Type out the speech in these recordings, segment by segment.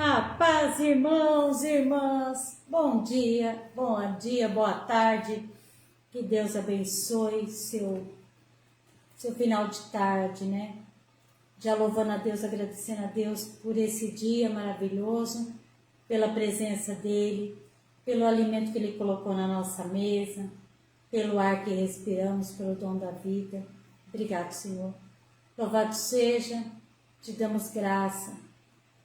A paz, irmãos e irmãs. Bom dia, boa tarde. Que Deus abençoe seu final de tarde, né? Já louvando a Deus, agradecendo a Deus por esse dia maravilhoso, pela presença dEle, pelo alimento que Ele colocou na nossa mesa, pelo ar que respiramos, pelo dom da vida. Obrigado, Senhor. Louvado seja, te damos graça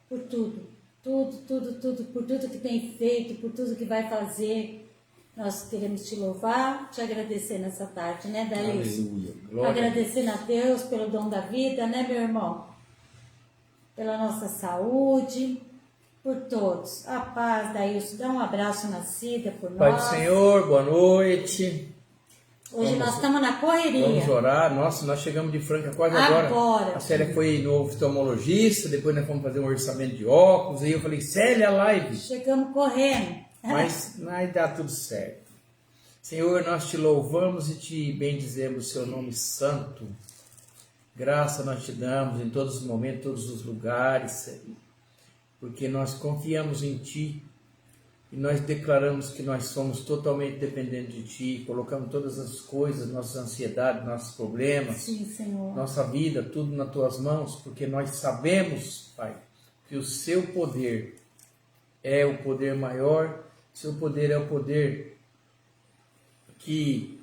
por tudo, por tudo que tem feito, por tudo que vai fazer. Nós queremos te louvar, te agradecer nessa tarde, né, Daílson? Aleluia. Agradecendo a Deus pelo dom da vida, né, meu irmão? Pela nossa saúde, por todos. A paz, Daílson. Dá um abraço na Cida por nós. Pai do Senhor, boa noite. Hoje nós estamos na correria. Vamos orar. Nossa, nós chegamos de Franca quase agora. A Célia foi no oftalmologista, depois nós fomos fazer um orçamento de óculos, aí eu falei, Célia, live. Chegamos correndo. Mas vai dar tudo certo. Senhor, nós te louvamos e te bendizemos o seu nome santo. Graça nós te damos em todos os momentos, todos os lugares, Senhor, porque nós confiamos em ti e nós declaramos que nós somos totalmente dependentes de ti, colocamos todas as coisas, nossas ansiedades, nossos problemas, Sim, Senhor, nossa vida, tudo nas tuas mãos, porque nós sabemos, Pai, que o seu poder é o poder maior. Seu poder é o poder que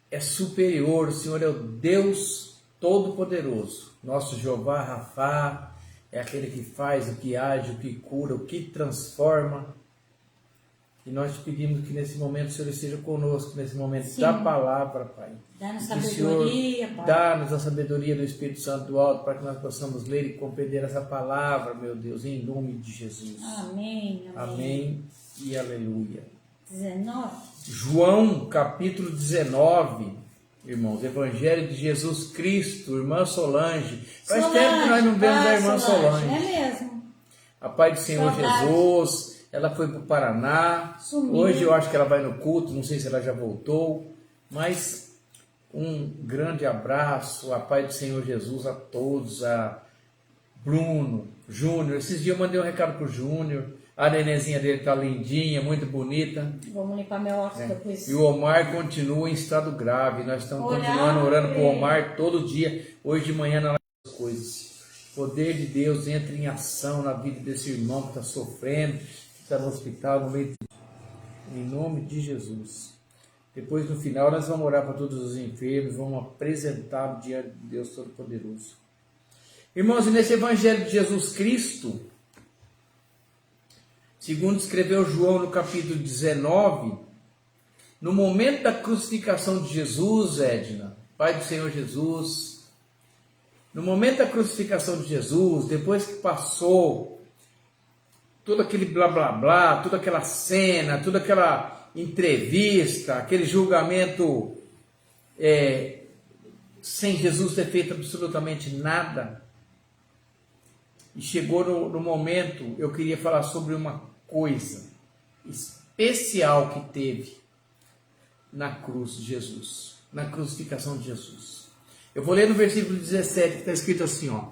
é superior. O Senhor é o Deus Todo-Poderoso. Nosso Jeová Rafá é aquele que faz, o que age, o que cura, o que transforma. E nós te pedimos que nesse momento o Senhor esteja conosco, nesse momento Sim, da palavra, Pai. Dá-nos sabedoria, Pai. Dá-nos a sabedoria do Espírito Santo do alto para que nós possamos ler e compreender essa palavra, meu Deus, em nome de Jesus. Amém, amém. Amém e aleluia. 19. João, capítulo 19, irmãos, Evangelho de Jesus Cristo, irmã Solange. Faz tempo que nós não vemos a irmã Solange. É mesmo. A paz do Senhor Saudade. Jesus, ela foi para o Paraná. Sumiu. Hoje eu acho que ela vai no culto, não sei se ela já voltou, mas um grande abraço, a paz do Senhor Jesus a todos, a Bruno, Júnior. Esses dias eu mandei um recado pro Júnior. A nenenzinha dele tá lindinha, muito bonita. Vamos limpar meu óculos depois. E o Omar continua em estado grave. Nós estamos continuando orando pro Omar todo dia. Hoje de manhã na live coisas. O poder de Deus entra em ação na vida desse irmão que está sofrendo, que está no hospital, no meio de... Em nome de Jesus. Depois no final nós vamos orar para todos os enfermos, vamos apresentá-lo diante de Deus Todo-Poderoso. Irmãos, e nesse Evangelho de Jesus Cristo, segundo escreveu João no capítulo 19, no momento da crucificação de Jesus, Edna, Pai do Senhor Jesus, no momento da crucificação de Jesus, depois que passou todo aquele blá blá blá, toda aquela cena, toda aquela entrevista, aquele julgamento sem Jesus ter feito absolutamente nada, e chegou no momento, eu queria falar sobre uma coisa especial que teve na cruz de Jesus, na crucificação de Jesus. Eu vou ler no versículo 17, que está escrito assim, ó.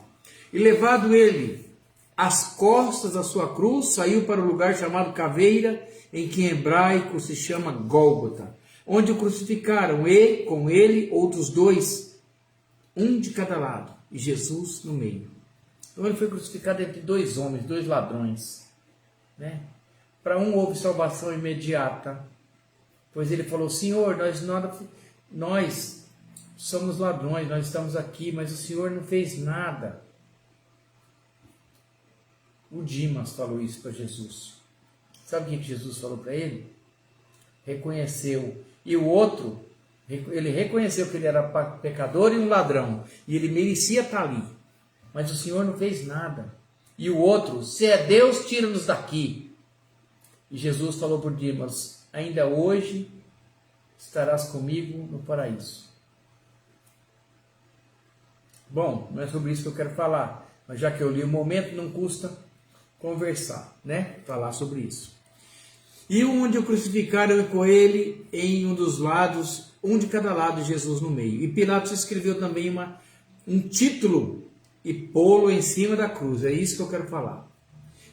E levado ele às costas da sua cruz, saiu para o lugar chamado Caveira, em que em hebraico se chama Gólgota, onde o crucificaram e com ele outros dois, um de cada lado, e Jesus no meio. Então ele foi crucificado entre dois homens, dois ladrões, né? Para um houve salvação imediata, pois ele falou, Senhor, nós somos ladrões, nós estamos aqui, mas o Senhor não fez nada. O Dimas falou isso para Jesus. Sabe o que Jesus falou para ele? Reconheceu. E o outro, ele reconheceu que ele era pecador e um ladrão, e ele merecia estar ali. Mas o Senhor não fez nada. E o outro, se é Deus, tira-nos daqui. E Jesus falou por Dimas, ainda hoje estarás comigo no paraíso. Bom, não é sobre isso que eu quero falar, mas já que eu li o momento, não custa conversar, né? Falar sobre isso. E onde o crucificaram com ele em um dos lados, um de cada lado, Jesus no meio. E Pilatos escreveu também um título e pô-lo em cima da cruz. É isso que eu quero falar.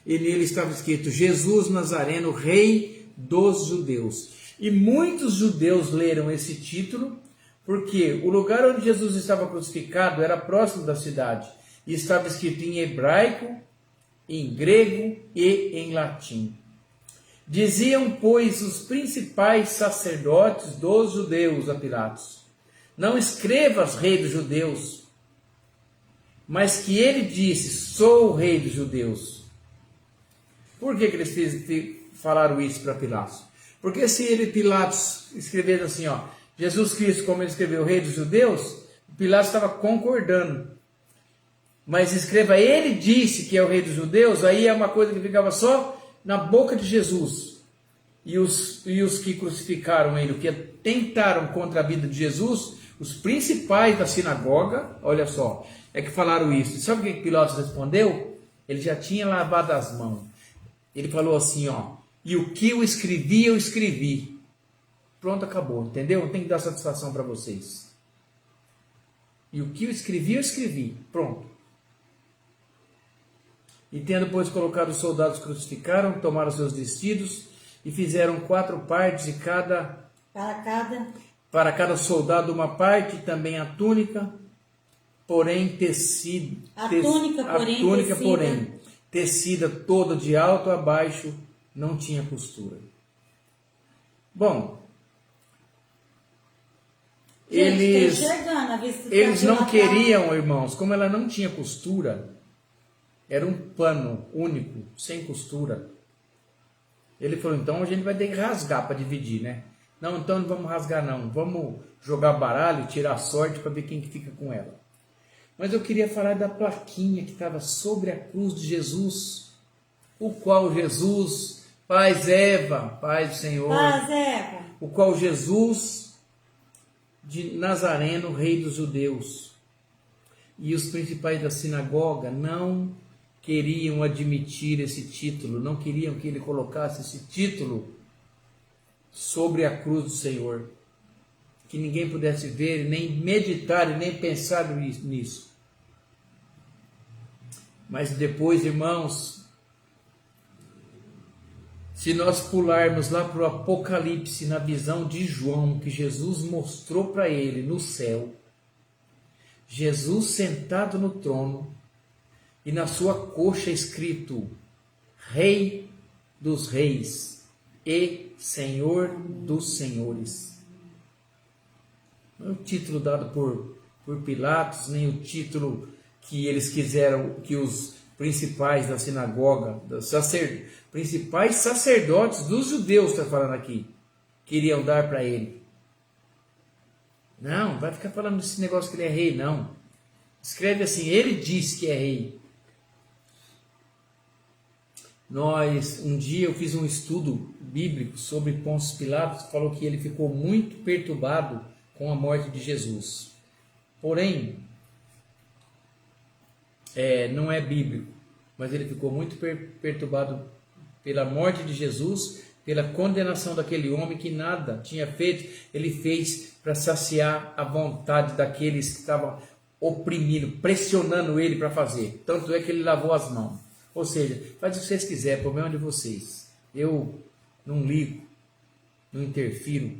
e nele estava escrito: Jesus Nazareno, Rei dos Judeus. E muitos judeus leram esse título, porque o lugar onde Jesus estava crucificado era próximo da cidade, e estava escrito em hebraico, em grego e em latim. Diziam, pois, os principais sacerdotes dos judeus a Pilatos: não escrevas Rei dos Judeus, mas que ele disse: sou o Rei dos Judeus. Por que eles falaram isso para Pilatos? Porque se Pilatos escrevesse assim, ó, Jesus Cristo, como ele escreveu, Rei dos Judeus, Pilatos estava concordando. Mas escreva, ele disse que é o Rei dos Judeus, aí é uma coisa que ficava só na boca de Jesus. E os que crucificaram ele, que tentaram contra a vida de Jesus, os principais da sinagoga, olha só, é que falaram isso. E sabe o que Pilatos respondeu? Ele já tinha lavado as mãos. Ele falou assim, ó, e o que eu escrevi. Pronto, acabou, entendeu? Não tem que dar satisfação para vocês. E o que eu escrevi. Pronto. E tendo, pois, colocado os soldados, crucificaram, tomaram seus vestidos e fizeram 4 partes de para cada soldado uma parte, também a túnica, porém tecida. A túnica, porém, tecida toda de alto a baixo, não tinha costura. Bom, eles não queriam, irmãos, como ela não tinha costura, era um pano único, sem costura. Ele falou, então a gente vai ter que rasgar para dividir, né? Não, então não vamos rasgar não, vamos jogar baralho, tirar sorte para ver quem que fica com ela. Mas eu queria falar da plaquinha que estava sobre a cruz de Jesus, o qual Jesus, paz Eva, paz do Senhor, paz Eva, o qual Jesus de Nazareno, Rei dos Judeus. E os principais da sinagoga não queriam admitir esse título, não queriam que ele colocasse esse título sobre a cruz do Senhor, que ninguém pudesse ver, nem meditar e nem pensar nisso. Mas depois, irmãos, se nós pularmos lá para o Apocalipse, na visão de João, que Jesus mostrou para ele no céu, Jesus sentado no trono, e na sua coxa escrito, Rei dos Reis e Senhor dos Senhores. Não é o título dado por Pilatos, nem o título que eles quiseram, que os principais da sinagoga, principais sacerdotes dos judeus, está falando aqui, queriam dar para ele. Não, vai ficar falando desse negócio que ele é rei, não. Escreve assim, ele diz que é rei. Um dia eu fiz um estudo bíblico sobre Pôncio Pilatos, falou que ele ficou muito perturbado com a morte de Jesus. Porém, não é bíblico, mas ele ficou muito perturbado pela morte de Jesus, pela condenação daquele homem que nada tinha feito, ele fez para saciar a vontade daqueles que estavam oprimindo, pressionando ele para fazer. Tanto é que ele lavou as mãos. Ou seja, faz o que vocês quiserem, problema de vocês. Eu não ligo, não interfiro.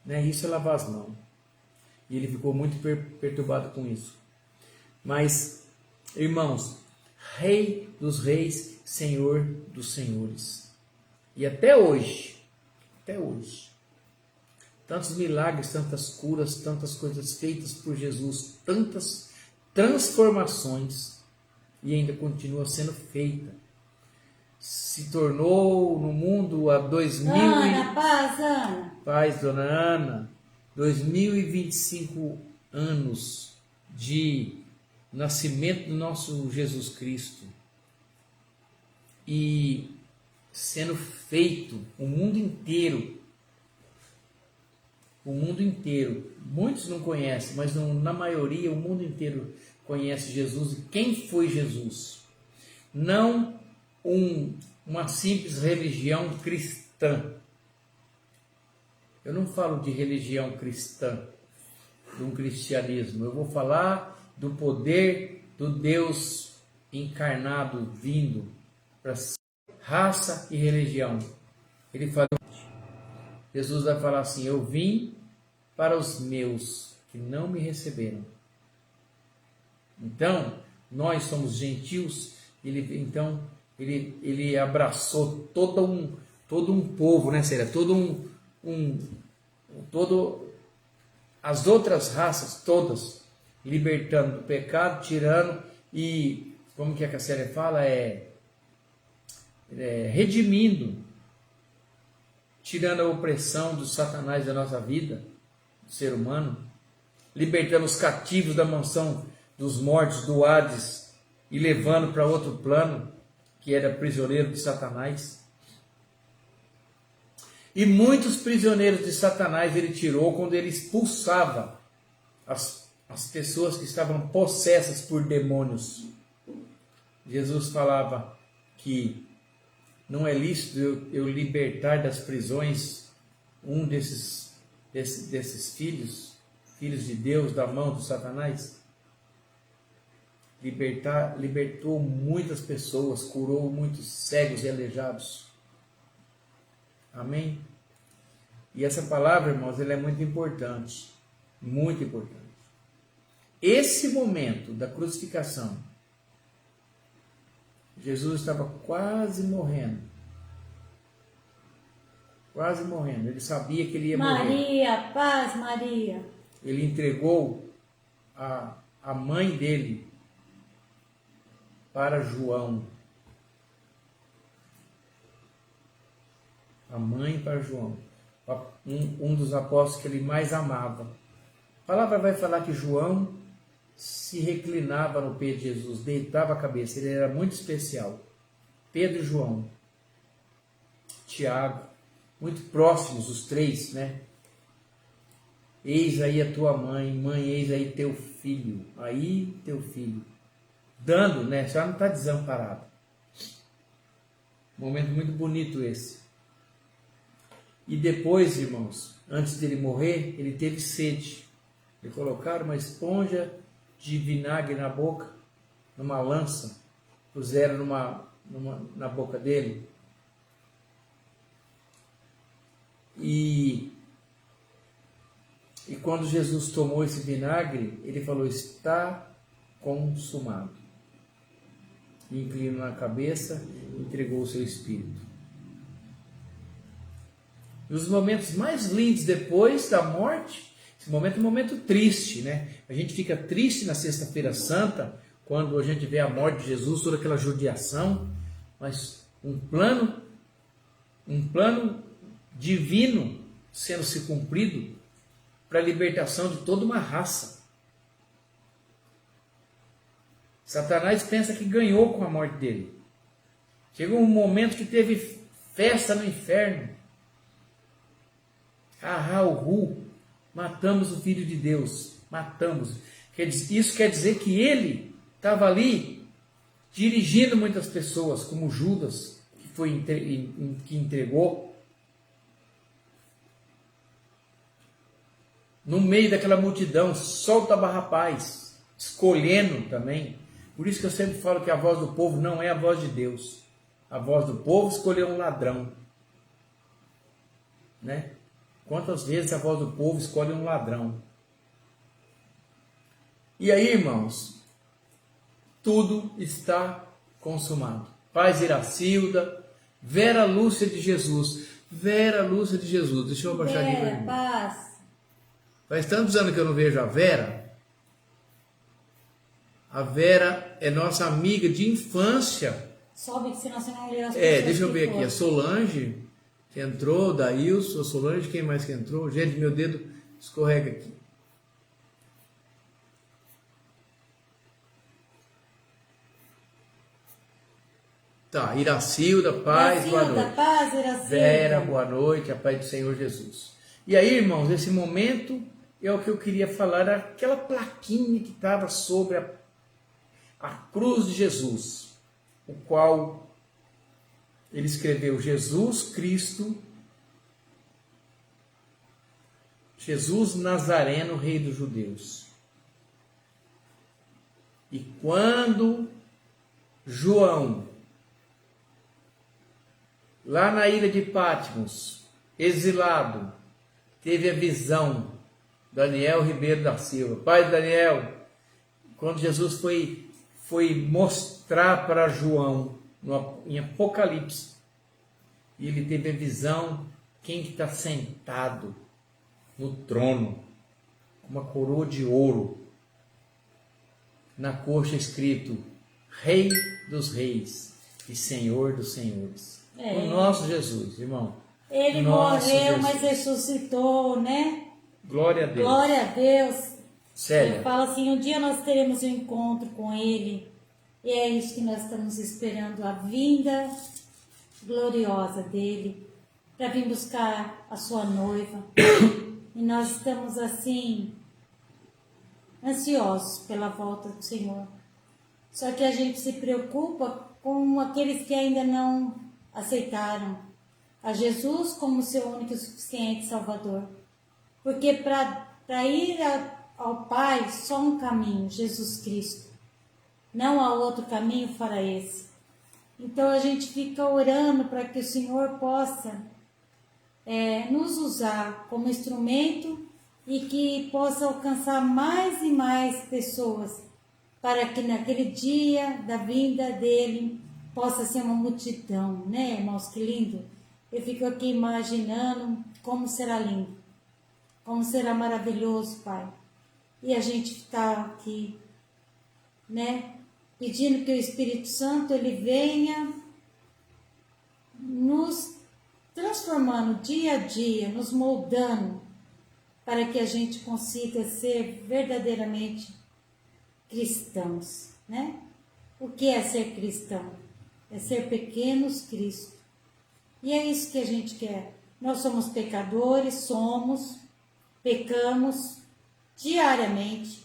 Né? Isso é lavar as mãos. E ele ficou muito perturbado com isso. Mas, irmãos, Rei dos Reis, Senhor dos Senhores. E até hoje, tantos milagres, tantas curas, tantas coisas feitas por Jesus, tantas transformações, e ainda continua sendo feita. Se tornou no mundo há 2000 paz, dona Ana, 2025 anos de nascimento do nosso Jesus Cristo. E sendo feito o mundo inteiro. Muitos não conhecem, mas na maioria o mundo inteiro conhece Jesus. E quem foi Jesus? Não uma simples religião cristã. Eu não falo de religião cristã, de um cristianismo. Eu vou falar do poder do Deus encarnado, vindo, para raça e religião. Ele fala, Jesus vai falar assim: eu vim para os meus que não me receberam. Então, nós somos gentios. Ele abraçou todo um povo, né? Seria as outras raças todas, libertando do pecado, tirando e, como que a Cássia fala, redimindo, tirando a opressão do Satanás da nossa vida, do ser humano, libertando os cativos da mansão dos mortos, do Hades, e levando para outro plano, que era prisioneiro de Satanás. E muitos prisioneiros de Satanás ele tirou quando ele expulsava as pessoas que estavam possessas por demônios. Jesus falava que não é lícito eu libertar das prisões um desses filhos de Deus da mão de Satanás. Libertou muitas pessoas, curou muitos cegos e aleijados. Amém? E essa palavra, irmãos, ela é muito importante. Muito importante. Esse momento da crucificação, Jesus estava quase morrendo. Quase morrendo. Ele sabia que ele ia morrer. Maria, paz, Maria. Ele entregou a mãe dele para João. A mãe para João. Um dos apóstolos que ele mais amava. A palavra vai falar que João se reclinava no pé de Jesus, deitava a cabeça. Ele era muito especial. Pedro e João. Tiago. Muito próximos os três, né? Eis aí a tua mãe, mãe, eis aí teu filho. Aí teu filho. Dando, né? A senhora não está desamparada. Momento muito bonito esse. E depois, irmãos, antes dele morrer, ele teve sede. Ele colocaram uma esponja de vinagre na boca, numa lança, puseram na boca dele. E quando Jesus tomou esse vinagre, ele falou: está consumado. E inclinou a cabeça, entregou o seu espírito. E os momentos mais lindos depois da morte, esse momento é um momento triste, né? A gente fica triste na Sexta-feira Santa, quando a gente vê a morte de Jesus, toda aquela judiação, mas um plano divino sendo se cumprido para a libertação de toda uma raça. Satanás pensa que ganhou com a morte dele. Chegou um momento que teve festa no inferno. Matamos o Filho de Deus. Matamos. Isso quer dizer que ele estava ali dirigindo muitas pessoas, como Judas, que entregou. No meio daquela multidão, solta rapaz, escolhendo também. Por isso que eu sempre falo que a voz do povo não é a voz de Deus. A voz do povo escolheu um ladrão. Né? Quantas vezes a voz do povo escolhe um ladrão? E aí, irmãos, tudo está consumado. Paz Iracilda, Vera Lúcia de Jesus. Vera Lúcia de Jesus. Deixa eu abaixar aqui para mim. Paz. Faz tantos anos que eu não vejo a Vera. A Vera é nossa amiga de infância. Sobe que senão você não lê as pessoas. Deixa eu ver aqui. A Solange, que entrou, Daílson, a Solange, quem mais que entrou? Gente, meu dedo escorrega aqui. Tá, Iracilda, paz, boa noite. Paz, Iracilda. Vera, boa noite, a paz do Senhor Jesus. E aí, irmãos, esse momento é o que eu queria falar, aquela plaquinha que estava sobre a cruz de Jesus, o qual ele escreveu: Jesus Cristo, Jesus Nazareno, Rei dos Judeus. E quando João lá na ilha de Patmos, exilado, teve a visão, Daniel Ribeiro da Silva. Pai Daniel, quando Jesus foi mostrar para João, em Apocalipse, e ele teve a visão, quem que está sentado no trono, uma coroa de ouro, na coxa escrito, Rei dos Reis e Senhor dos Senhores. O nosso Jesus, irmão. Ele Nosso morreu, Jesus. mas ressuscitou, né? Glória a Deus. Glória a Deus. Célia, Eu falo assim, um dia nós teremos um encontro com Ele. E é isso que nós estamos esperando, a vinda gloriosa dele, para vir buscar a sua noiva. E nós estamos assim, ansiosos pela volta do Senhor. Só que a gente se preocupa com aqueles que ainda não aceitaram a Jesus como seu único e suficiente Salvador. Porque para ir ao Pai, só um caminho, Jesus Cristo. Não há outro caminho fora esse. Então a gente fica orando para que o Senhor possa nos usar como instrumento e que possa alcançar mais e mais pessoas, para que naquele dia da vinda dele possa ser uma multidão, né, irmãos? Que lindo! Eu fico aqui imaginando como será lindo, como será maravilhoso, Pai. E a gente está aqui, né, pedindo que o Espírito Santo ele venha nos transformando dia a dia, nos moldando, para que a gente consiga ser verdadeiramente cristãos, né? O que é ser cristão? É ser pequenos Cristo. E é isso que a gente quer. Nós somos pecadores, pecamos diariamente,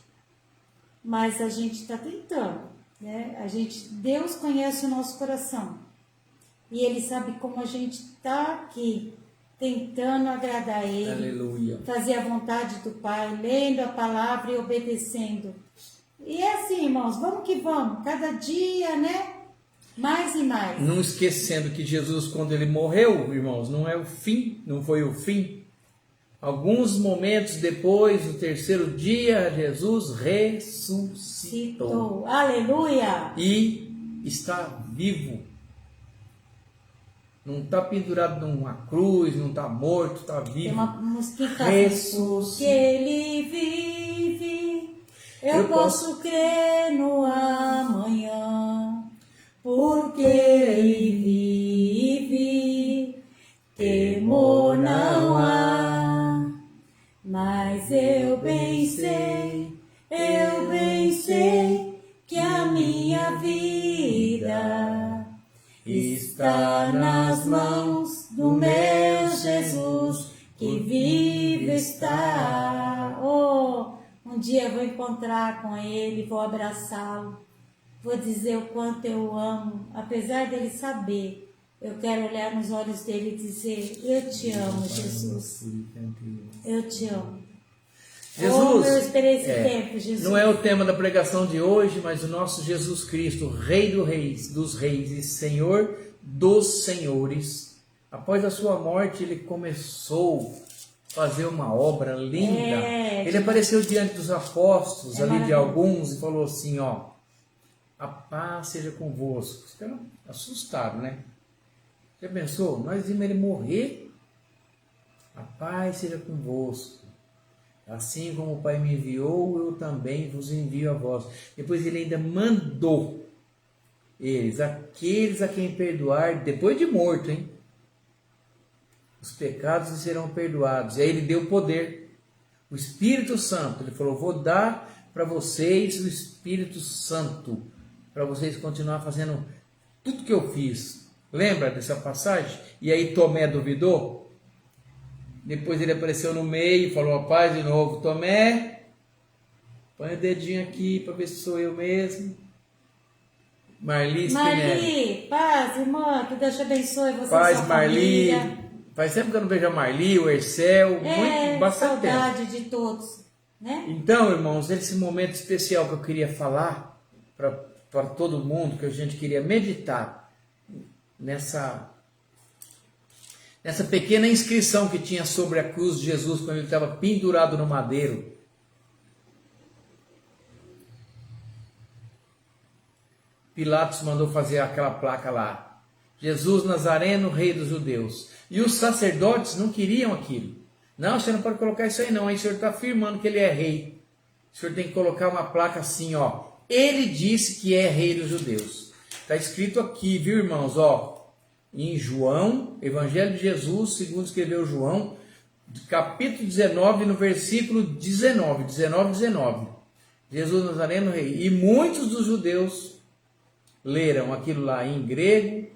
mas a gente está tentando, né? Deus conhece o nosso coração e Ele sabe como a gente está aqui tentando agradar Ele, aleluia, fazer a vontade do Pai, lendo a palavra e obedecendo. E é assim, irmãos, vamos que vamos, cada dia, né? Mais e mais. Não esquecendo que Jesus, quando ele morreu, irmãos, não é o fim, não foi o fim. Alguns momentos depois, no terceiro dia, Jesus ressuscitou. Aleluia! E está vivo. Não está pendurado numa cruz, não está morto, está vivo. Tem uma música que ressuscitou. Que Ele vive, eu posso crer no amanhã, porque Ele vive, temor não há, mas eu bem sei que a minha vida está nas mãos do meu Jesus, que vive está. Oh, um dia eu vou encontrar com Ele, vou abraçá-lo, vou dizer o quanto eu amo, apesar dele saber. Eu quero olhar nos olhos dele e dizer, eu te amo, Jesus. Eu te amo. Jesus, eu esperei esse tempo, Jesus. Não é o tema da pregação de hoje, mas o nosso Jesus Cristo, Rei dos Reis e Senhor dos Senhores. Após a sua morte, ele começou a fazer uma obra linda. Ele apareceu diante dos apóstolos, ali de alguns, e falou assim, ó, a paz seja convosco. Vocês ficaram assustados, né? Já pensou? Nós vimos ele morrer? A paz seja convosco. Assim como o Pai me enviou, eu também vos envio a vós. Depois ele ainda mandou aqueles a quem perdoar, depois de morto, hein? Os pecados lhes serão perdoados. E aí ele deu poder. O Espírito Santo, ele falou, vou dar para vocês o Espírito Santo, para vocês continuar fazendo tudo que eu fiz. Lembra dessa passagem? E aí Tomé duvidou? Depois ele apareceu no meio e falou a paz de novo. Tomé, põe o dedinho aqui para ver se sou eu mesmo. Marli, paz, irmã, que Deus te abençoe, você paz, e sua Marli. família. Faz tempo que eu não vejo a Marli, o Ercel, bastante saudade tempo. de todos, né? Então, irmãos, esse momento especial que eu queria falar para todo mundo, que a gente queria meditar nessa pequena inscrição que tinha sobre a cruz de Jesus quando ele estava pendurado no madeiro. Pilatos mandou fazer aquela placa lá: Jesus Nazareno, rei dos judeus. E os sacerdotes não queriam aquilo. Não, você não pode colocar isso aí não, aí o senhor está afirmando que ele é rei. O senhor tem que colocar uma placa assim, ó. Ele disse que é rei dos judeus. Está escrito aqui, viu, irmãos, ó, em João, Evangelho de Jesus, segundo escreveu João, capítulo 19, no versículo 19. Jesus Nazareno, rei. E muitos dos judeus leram aquilo lá em grego,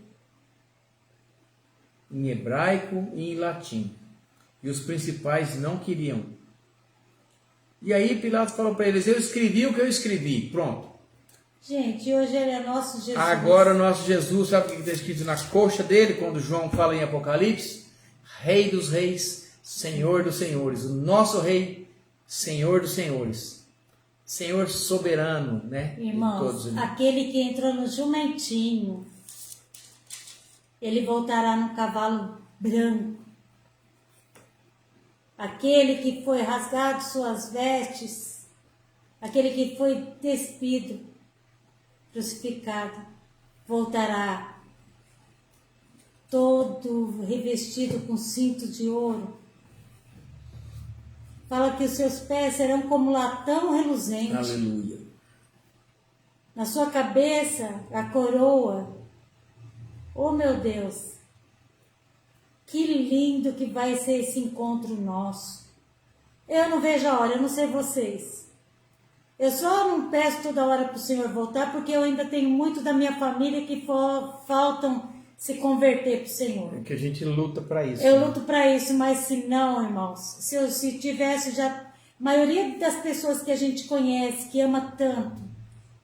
em hebraico e em latim. E os principais não queriam. E aí Pilatos falou para eles: eu escrevi o que eu escrevi. Pronto. Gente, hoje ele é nosso Jesus. Agora o nosso Jesus, sabe o que está escrito na coxa dele, quando João fala em Apocalipse? Rei dos reis, Senhor dos senhores. O nosso rei, Senhor dos senhores. Senhor soberano, né? Irmãos, aquele que entrou no jumentinho, ele voltará no cavalo branco. Aquele que foi rasgado suas vestes, aquele que foi despido, crucificado, voltará todo revestido com cinto de ouro. Fala que os seus pés serão como latão reluzente. Aleluia. Na sua cabeça, a coroa. Oh, meu Deus! Que lindo que vai ser esse encontro nosso. Eu não vejo a hora, eu não sei vocês. Eu só não peço toda hora para o Senhor voltar, porque eu ainda tenho muito da minha família que faltam se converter para o Senhor. É que a gente luta para isso. Eu luto para isso, mas se não, irmãos, se tivesse já... A maioria das pessoas que a gente conhece, que ama tanto,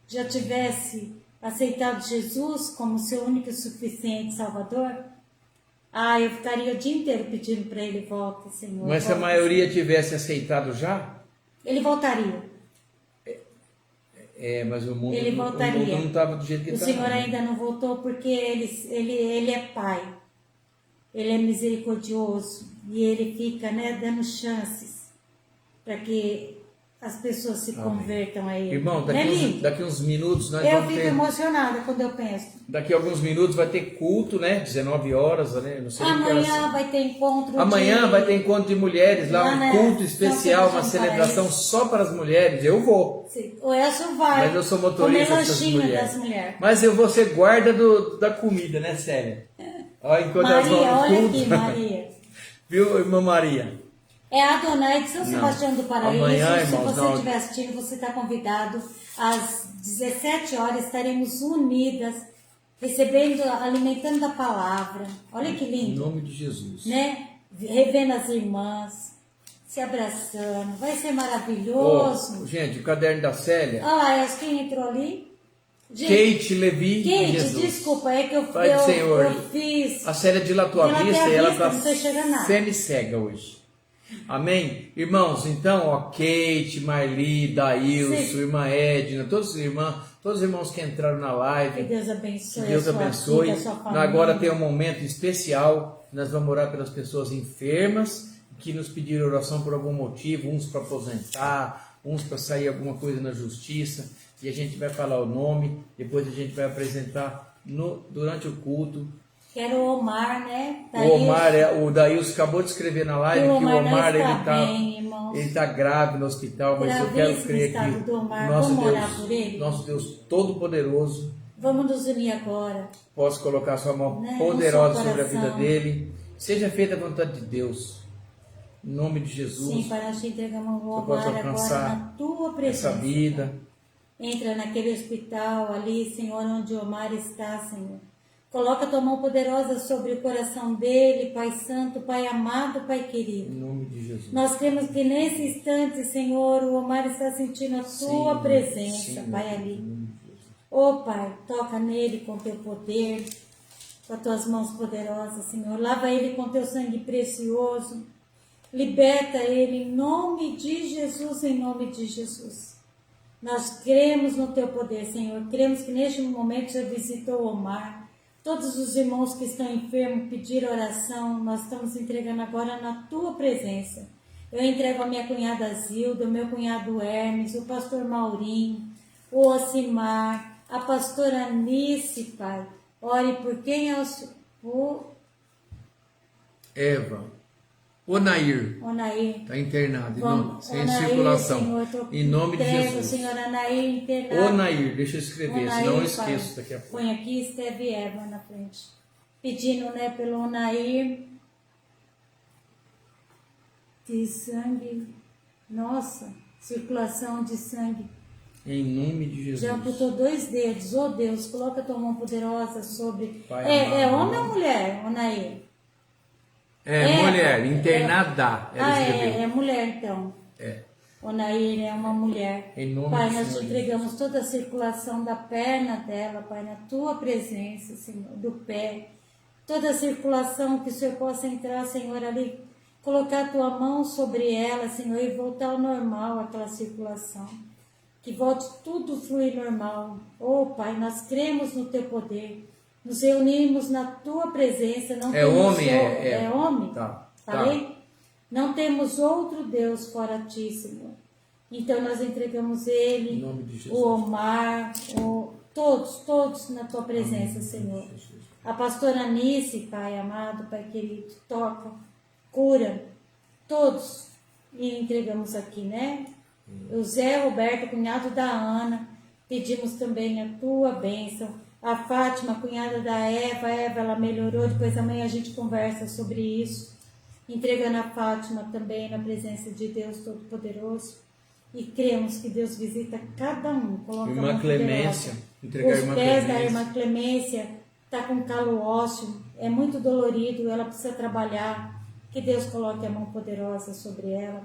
já tivesse aceitado Jesus como seu único e suficiente Salvador, eu ficaria o dia inteiro pedindo para ele: volta, Senhor. Mas se a maioria tivesse aceitado já? Ele voltaria. Mas o mundo, ele voltaria. O mundo não estava do jeito que estava. O Senhor ainda não voltou porque ele é Pai. Ele é misericordioso. E ele fica, dando chances para que as pessoas se convertam a ele. Irmão, daqui uns minutos nós eu vamos fico emocionada quando eu penso. Daqui a alguns minutos vai ter culto, né? 19 horas, né? Não sei amanhã vai ter encontro vai ter encontro de mulheres lá, um culto especial, uma celebração só para as mulheres. Eu vou. Sim. O Elson vai. Mas eu sou motorista dessas mulheres. Mas eu vou ser guarda da comida, né, Célia? Ó, enquanto Maria, olha culto. aqui, Maria. Viu, irmã Maria? É a Adonai de São Sebastião do Paraíso. Amanhã, irmãos, se você estiver assistindo, você está convidado. Às 17 horas estaremos unidas, recebendo, alimentando a palavra. Olha que lindo. Em nome de Jesus. Né? Revendo as irmãs, se abraçando. Vai ser maravilhoso. Gente, o caderno da Célia. Quem entrou ali? Kate Levi. Kate, Jesus. Desculpa, é que eu fiz. A Célia dilatou a vista e ela está semi-cega hoje. Amém? Irmãos, então, Kate, Marli, Daílson, irmã Edna, todos os irmãos que entraram na live. Que Deus abençoe. Que Deus abençoe. Agora tem um momento especial. Nós vamos orar pelas pessoas enfermas que nos pediram oração por algum motivo, uns para aposentar, uns para sair alguma coisa na justiça. E a gente vai falar o nome, depois a gente vai apresentar durante o culto. Que era o Omar, né? O Daílson acabou de escrever na live que o Omar ele está grave no hospital, mas eu quero crer que nosso Deus Todo-Poderoso, vamos nos unir agora. Possa colocar sua mão poderosa sobre a vida dele. Seja feita a vontade de Deus. Em nome de Jesus. Sim, Pai, nós te entregamos o Omar agora na tua presença. Essa vida. Entra naquele hospital ali, Senhor, onde o Omar está, Senhor. Coloca a tua mão poderosa sobre o coração dele, Pai Santo, Pai amado, Pai querido. Em nome de Jesus. Nós cremos que nesse instante, Senhor, o Omar está sentindo a tua presença, Pai, ali. Pai, toca nele com teu poder, com as tuas mãos poderosas, Senhor. Lava ele com teu sangue precioso. Liberta ele em nome de Jesus, em nome de Jesus. Nós cremos no teu poder, Senhor. Cremos que neste momento já visitou o Omar. Todos os irmãos que estão enfermos pediram oração, nós estamos entregando agora na tua presença. Eu entrego a minha cunhada Zilda, o meu cunhado Hermes, o pastor Maurinho, o Osimar, a pastora Anice, Pai. Ore por quem é o Eva. Onair. Onair. Está internado, sem Onair, circulação. Senhor, Em nome de entrego, Jesus. Senhor, Onair internado. Onair, deixa eu escrever, Onair, senão eu Pai. esqueço daqui a pouco. Põe aqui, Esteve e Eva na frente. Pedindo, né, pelo Onair de sangue. Nossa, circulação de sangue. Em nome de Jesus. Já amputou 2 dedos. Oh Deus, coloca a tua mão poderosa sobre. Pai É amado. homem ou mulher, Onair? Mulher, internada. Ela escreveu. É mulher então. É. Onair é uma mulher. Em nome Pai, do nós te Senhor entregamos toda a circulação da perna dela, Pai, na tua presença, Senhor, do pé. Toda a circulação que o Senhor possa entrar, Senhor, ali, colocar a tua mão sobre ela, Senhor, e voltar ao normal aquela circulação. Que volte tudo fluir normal. Oh, Pai, nós cremos no teu poder. Nos reunimos na tua presença. Não É temos homem? É homem? Tá. Falei? Não temos outro Deus fora ti, Senhor. Então nós entregamos ele, Em nome de Jesus. o Omar, todos na tua presença, Senhor. A pastora Anice, Pai amado, Pai querido, toca, cura, todos. E entregamos aqui, né? O Zé Roberto, cunhado da Ana, pedimos também a tua bênção. A Fátima, cunhada da Eva, ela melhorou, depois amanhã a gente conversa sobre isso. Entregando a Fátima também na presença de Deus Todo-Poderoso. E cremos que Deus visita cada um. Coloca Irmã a mão Clemência, poderosa. entregar a Os irmã pés da Clemência. irmã Clemência está com calo ósseo, é muito dolorido, ela precisa trabalhar. Que Deus coloque a mão poderosa sobre ela.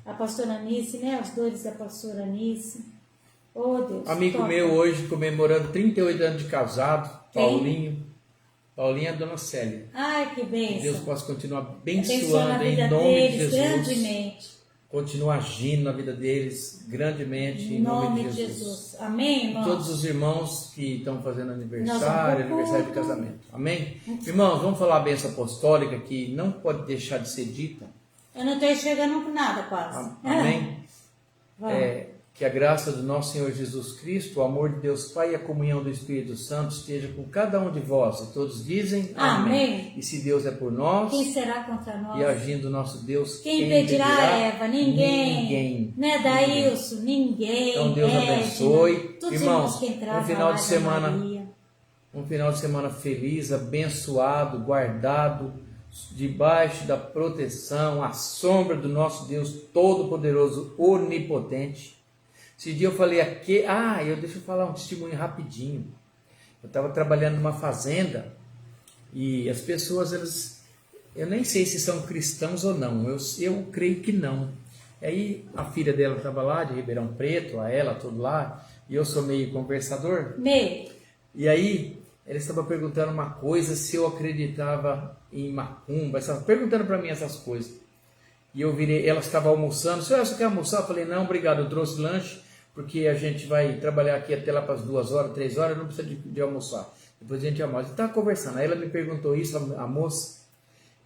A pastora Anice, né? As dores da pastora Anice. Oh, Deus. Amigo toca. meu hoje comemorando 38 anos de casado, Quem? Paulinho. Paulinho é a dona Célia. Ai, que Que bênção. Deus possa continuar Abençoa abençoando na em vida nome de deles Jesus. grandemente. Continua agindo na vida deles grandemente em nome de Jesus. Amém, E irmãos? todos os irmãos que estão fazendo Nós aniversário, vamos pro aniversário de culto. casamento. Amém? Irmãos, vamos falar a bênção apostólica que não pode deixar de ser dita. Eu não estou enxergando nada quase. Amém? Vamos. Que a graça do nosso Senhor Jesus Cristo, o amor de Deus Pai e a comunhão do Espírito Santo esteja com cada um de vós. E todos dizem Amém. E se Deus é por nós Quem será contra nós? e agindo nosso Deus, Quem impedirá, Eva? Ninguém. Ninguém. Né, Daílson? Ninguém. Então Deus Edna, abençoe. todos os Irmãos, que entraram um final lá de da semana Maria. Um final de semana feliz, abençoado, guardado, debaixo da proteção, à sombra do nosso Deus Todo-Poderoso, Onipotente. Esse dia eu falei aqui, deixa eu falar um testemunho rapidinho. Eu estava trabalhando numa fazenda e as pessoas, eu nem sei se são cristãos ou não, eu creio que não. Aí a filha dela estava lá, de Ribeirão Preto, ela, tudo lá, e eu sou meio conversador. E aí, ela estava perguntando uma coisa, se eu acreditava em macumba, estava perguntando para mim essas coisas. E eu virei, ela estava almoçando, senhora, você quer almoçar? Eu falei, não, obrigado, eu trouxe lanche, porque a gente vai trabalhar aqui até lá para as 2 horas, 3 horas, não precisa de almoçar. Depois a gente almoça. Eu estava conversando, aí ela me perguntou isso, a moça,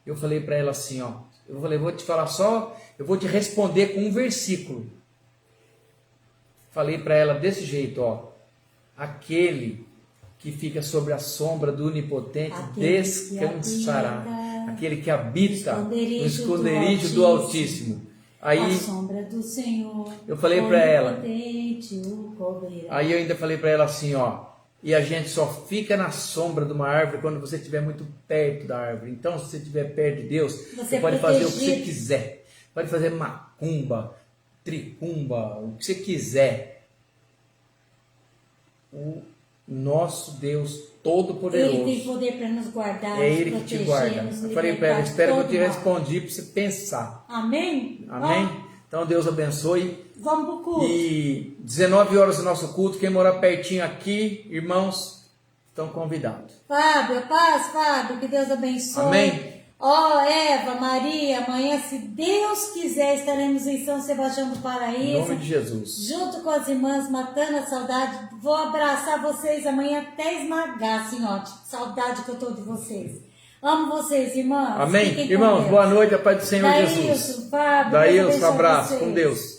eu falei para ela assim, eu falei, vou te falar só, eu vou te responder com um versículo. Falei para ela desse jeito, aquele que fica sobre a sombra do Onipotente descansará. Aquele que habita no esconderijo do Altíssimo. Aí, a sombra do Senhor, eu falei para ela, o cobrirá. aí eu ainda falei para ela assim, e a gente só fica na sombra de uma árvore quando você estiver muito perto da árvore. Então, se você estiver perto de Deus, você pode fazer o que você quiser. Pode fazer macumba, tricumba, o que você quiser. O nosso Deus Todo-Poderoso. Ele tem poder para nos guardar, é Ele que te guarda. Eu falei para ela, espero que eu te respondi para você pensar. Amém? Amém? Então Deus abençoe. Vamos para o culto. E 19 horas o nosso culto. Quem morar pertinho aqui, irmãos, estão convidados. Fábio, paz, Fábio, que Deus abençoe. Amém? Ó, Eva, Maria, amanhã, se Deus quiser, estaremos em São Sebastião do Em Paraíso. nome de Jesus. Junto com as irmãs, matando a saudade. Vou abraçar vocês amanhã até esmagar, assim, ó. de saudade que eu tô de vocês. Amo vocês, irmãs. Amém? Fiquem com Irmãos, Deus. boa noite, a paz do Senhor Daílson, Jesus. Fábio, Deus Daílson, abençoe abraço, vocês. com Deus.